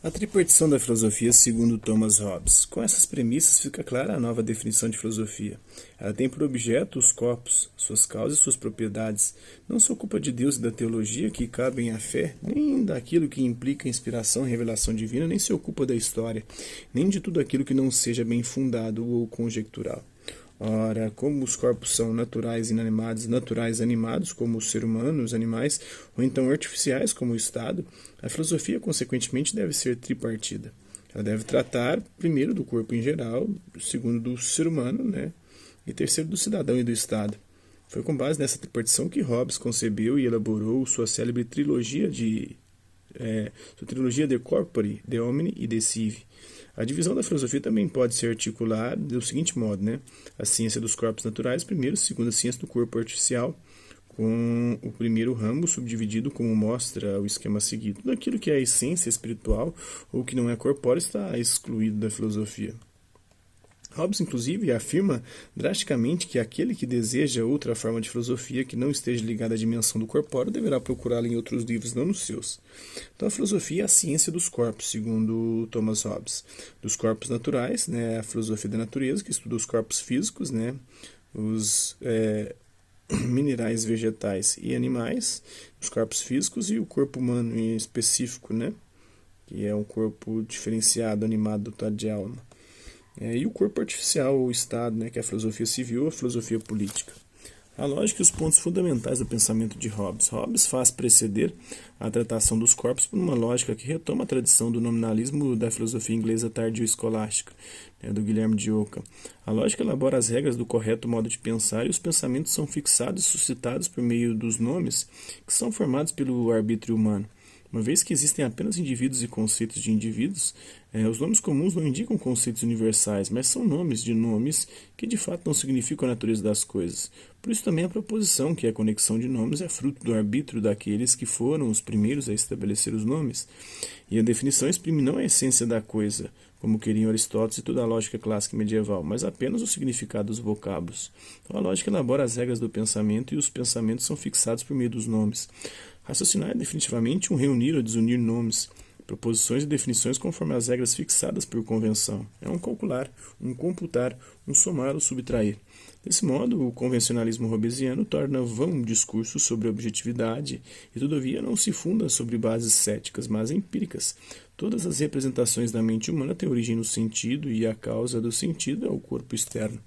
A tripartição da filosofia segundo Thomas Hobbes. Com essas premissas fica clara a nova definição de filosofia. Ela tem por objeto os corpos, suas causas e suas propriedades. Não se ocupa de Deus e da teologia que cabem à fé, nem daquilo que implica inspiração e revelação divina, nem se ocupa da história, nem de tudo aquilo que não seja bem fundado ou conjectural. Ora, como os corpos são naturais inanimados, naturais animados, como o ser humano, os animais, ou então artificiais, como o Estado, a filosofia, consequentemente, deve ser tripartida. Ela deve tratar, primeiro, do corpo em geral, segundo, do ser humano, né? E terceiro, do cidadão e do Estado. Foi com base nessa tripartição que Hobbes concebeu e elaborou sua célebre trilogia De Corpore, De Homine e De Cive. A divisão da filosofia também pode ser articulada do seguinte modo, né? A ciência dos corpos naturais, primeiro, segundo, a ciência do corpo artificial, com o primeiro ramo subdividido como mostra o esquema seguido. Tudo aquilo que é a essência espiritual ou que não é corpóreo está excluído da filosofia. Hobbes, inclusive, afirma drasticamente que aquele que deseja outra forma de filosofia que não esteja ligada à dimensão do corpóreo deverá procurá-la em outros livros, não nos seus. Então, a filosofia é a ciência dos corpos, segundo Thomas Hobbes. Dos corpos naturais, né, a filosofia da natureza, que estuda os corpos físicos, né, os minerais, vegetais e animais, os corpos físicos e o corpo humano em específico, né, que é um corpo diferenciado, animado, dotado de alma. E o corpo artificial, ou Estado, né, que é a filosofia civil ou a filosofia política. A lógica e os pontos fundamentais do pensamento de Hobbes. Hobbes faz preceder a tratação dos corpos por uma lógica que retoma a tradição do nominalismo da filosofia inglesa tardio-escolástica, né, do Guilherme de Ockham. A lógica elabora as regras do correto modo de pensar e os pensamentos são fixados e suscitados por meio dos nomes que são formados pelo arbítrio humano. Uma vez que existem apenas indivíduos e conceitos de indivíduos, os nomes comuns não indicam conceitos universais, mas são nomes de nomes que de fato não significam a natureza das coisas. Por isso também a proposição que a conexão de nomes é fruto do arbítrio daqueles que foram os primeiros a estabelecer os nomes. E a definição exprime não a essência da coisa, como queriam Aristóteles e toda a lógica clássica e medieval, mas apenas o significado dos vocábulos. Então a lógica elabora as regras do pensamento e os pensamentos são fixados por meio dos nomes. Raciocinar é definitivamente um reunir ou desunir nomes, proposições e definições conforme as regras fixadas por convenção. É um calcular, um computar, um somar ou subtrair. Desse modo, o convencionalismo hobbesiano torna vão discursos sobre objetividade e, todavia, não se funda sobre bases céticas, mas empíricas. Todas as representações da mente humana têm origem no sentido e a causa do sentido é o corpo externo.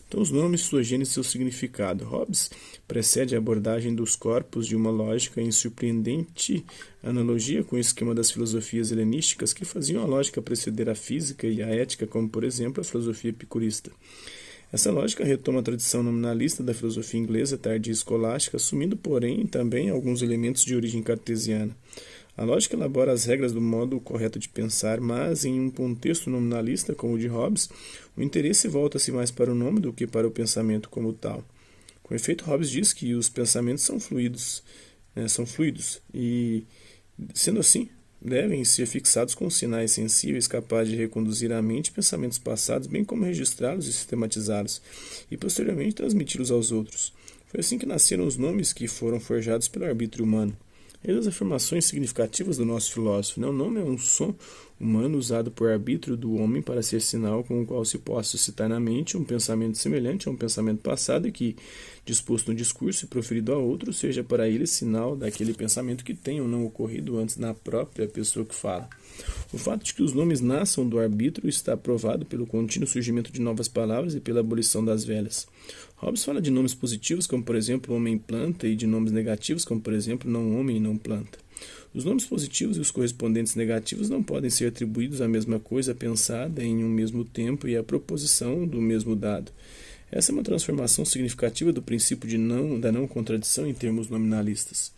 Então, os nomes, sua gênese e seu significado. Hobbes precede a abordagem dos corpos de uma lógica em surpreendente analogia com o esquema das filosofias helenísticas que faziam a lógica preceder a física e a ética, como, por exemplo, a filosofia epicurista. Essa lógica retoma a tradição nominalista da filosofia inglesa tardia e escolástica, assumindo, porém, também alguns elementos de origem cartesiana. A lógica elabora as regras do modo correto de pensar, mas em um contexto nominalista como o de Hobbes, o interesse volta-se mais para o nome do que para o pensamento como tal. Com efeito, Hobbes diz que os pensamentos são fluidos, e, sendo assim, devem ser fixados com sinais sensíveis capazes de reconduzir à mente pensamentos passados, bem como registrá-los e sistematizá-los, e posteriormente transmiti-los aos outros. Foi assim que nasceram os nomes que foram forjados pelo arbítrio humano. Eis as afirmações significativas do nosso filósofo. O nome é um som humano usado por arbítrio do homem para ser sinal com o qual se possa suscitar na mente um pensamento semelhante a um pensamento passado e que, disposto no discurso e proferido a outro, seja para ele sinal daquele pensamento que tenha ou não ocorrido antes na própria pessoa que fala. O fato de que os nomes nasçam do arbítrio está provado pelo contínuo surgimento de novas palavras e pela abolição das velhas. Hobbes fala de nomes positivos, como por exemplo homem-planta, e de nomes negativos, como por exemplo não-homem e não-planta. Os nomes positivos e os correspondentes negativos não podem ser atribuídos à mesma coisa pensada em um mesmo tempo e à proposição do mesmo dado. Essa é uma transformação significativa do princípio da não contradição em termos nominalistas.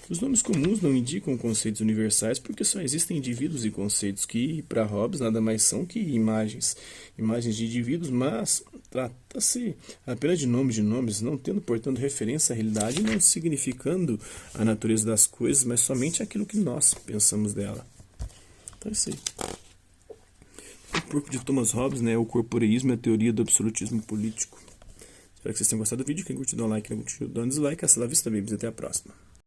Os nomes comuns não indicam conceitos universais porque só existem indivíduos e conceitos que, para Hobbes, nada mais são que imagens de indivíduos, mas trata-se apenas de nomes, não tendo, portanto, referência à realidade e não significando a natureza das coisas, mas somente aquilo que nós pensamos dela. Então é isso aí. O corpo de Thomas Hobbes, né, o corporeísmo e a teoria do absolutismo político. Espero que vocês tenham gostado do vídeo. Quem curtiu, dá um like, quem não curtiu, dá um dislike. Hasta la vista, babies. Até a próxima.